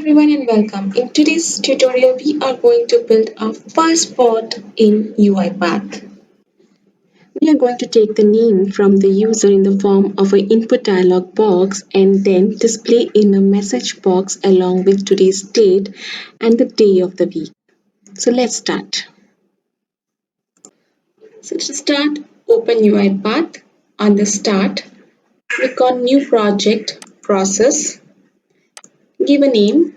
everyone and welcome. In today's tutorial, we are going to build our first bot in UiPath. We are going to take the name from the user in the form of an input dialog box and then display in a message box along with today's date and the day of the week. So let's start. So to start, open UiPath. On the start, click on new project, process, give a name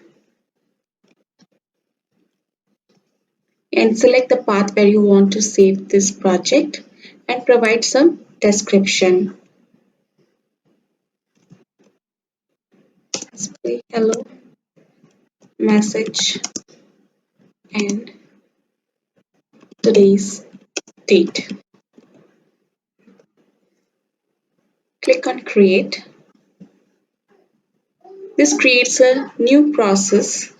and select the path where you want to save this project and provide some description. Display hello message and today's date. Click on create. This creates a new process.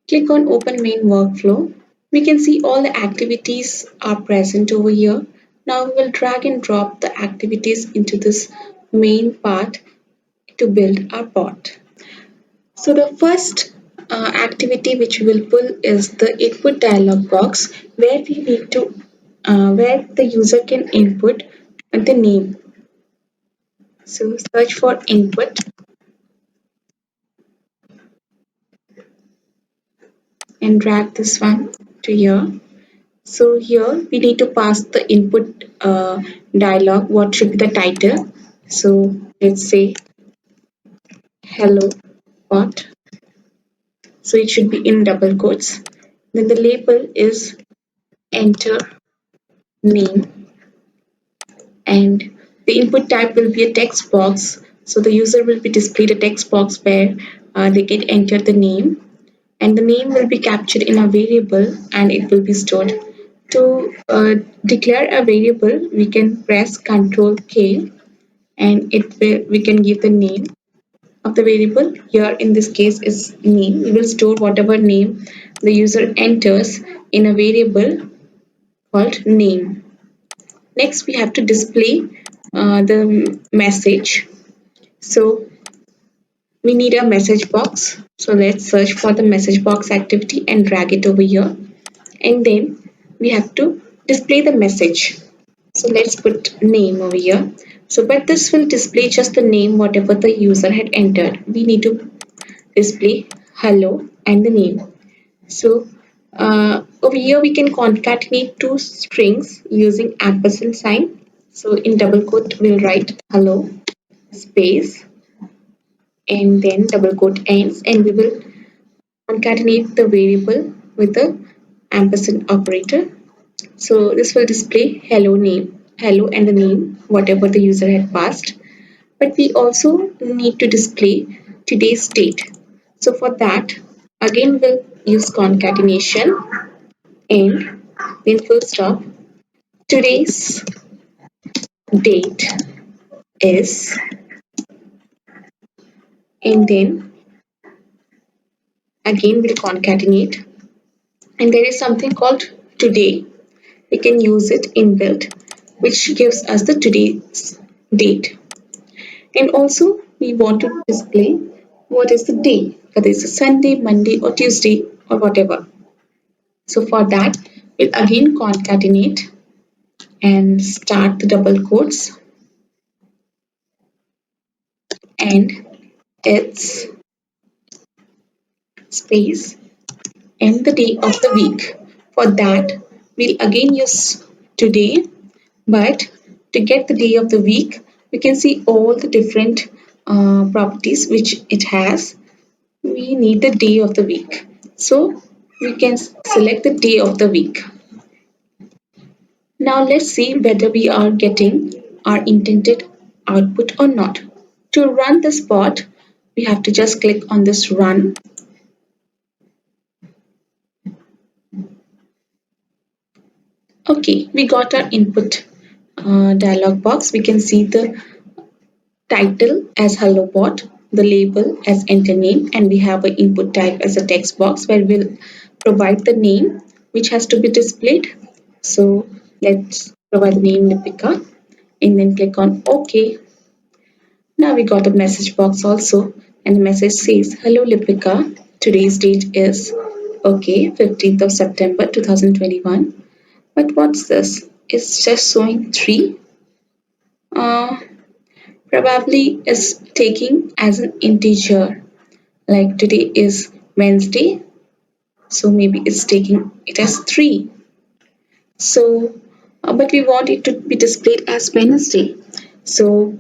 Click on open main workflow. We can see all the activities are present over here. Now we will drag and drop the activities into this main part to build our bot. So the first activity which we will pull is the input dialog box where we need to where the user can input the name. So search for input and drag this one to here. So here we need to pass the input dialog. What should be the title? So let's say hello bot. So it should be in double quotes. Then the label is enter name and the input type will be a text box. So the user will be displayed a text box where they can enter the name and the name will be captured in a variable and it will be stored. To declare a variable, we can press Ctrl K and we can give the name of the variable. Here in this case is name. We will store whatever name the user enters in a variable called name. Next, we have to display the message. So we need a message box. So let's search for the message box activity and drag it over here. And then we have to display the message. So let's put name over here. So but this will display just the name whatever the user had entered. We need to display hello and the name. So over here we can concatenate two strings using ampersand sign. So in double quote we'll write hello space and then double quote ends and we will concatenate the variable with the ampersand operator. So this will display hello and the name, whatever the user had passed. But we also need to display today's date. So for that, again we'll use concatenation and then full stop. Today's date is, and then again we'll concatenate. And there is something called today. We can use it inbuilt, which gives us the today's date. And also we want to display what is the day, whether it's a Sunday, Monday or Tuesday or whatever. So for that, we'll again concatenate and start the double quotes and it's space and the day of the week. For that, we'll again use today, but to get the day of the week, we can see all the different properties which it has. We need the day of the week. So we can select the day of the week. Now let's see whether we are getting our intended output or not. To run this bot, we have to just click on this run. Okay, we got our input dialog box. We can see the title as hello bot, the label as enter name, and we have an input type as a text box where we'll provide the name which has to be displayed. So let's provide the name Lipika and then click on OK. Now we got a message box also. And the message says, "Hello Lipika, today's date is okay, 15th of September 2021. But what's this? It's just showing 3. Uh, Probably is taking as an integer. Like today is Wednesday, so maybe it's taking it as 3. So, but we want it to be displayed as Wednesday. So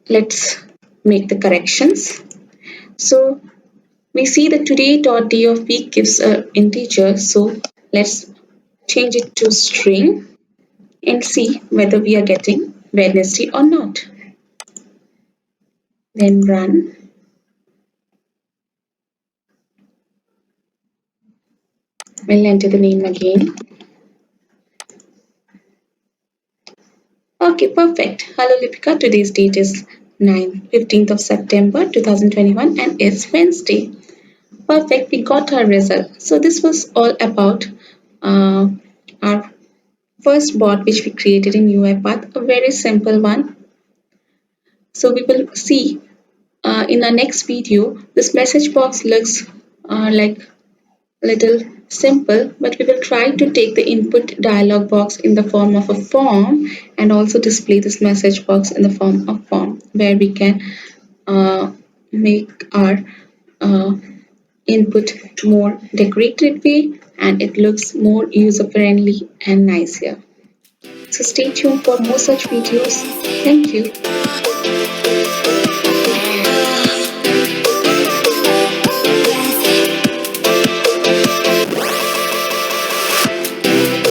let's make the corrections. So we see that today dot day of week gives a integer. So let's change it to string and see whether we are getting Wednesday or not. Then run. We'll enter the name again. Okay, perfect. Hello Lipika, today's date is 15th of September 2021 and it's Wednesday. Perfect, we got our result. So this was all about uh, our first bot which we created in UiPath, a very simple one. So we will see in our next video. This message box looks like little simple, but we will try to take the input dialog box in the form of a form and also display this message box in the form of form where we can uh, make our uh, input more decorated way and it looks more user friendly and nicer. So stay tuned for more such videos. Thank you.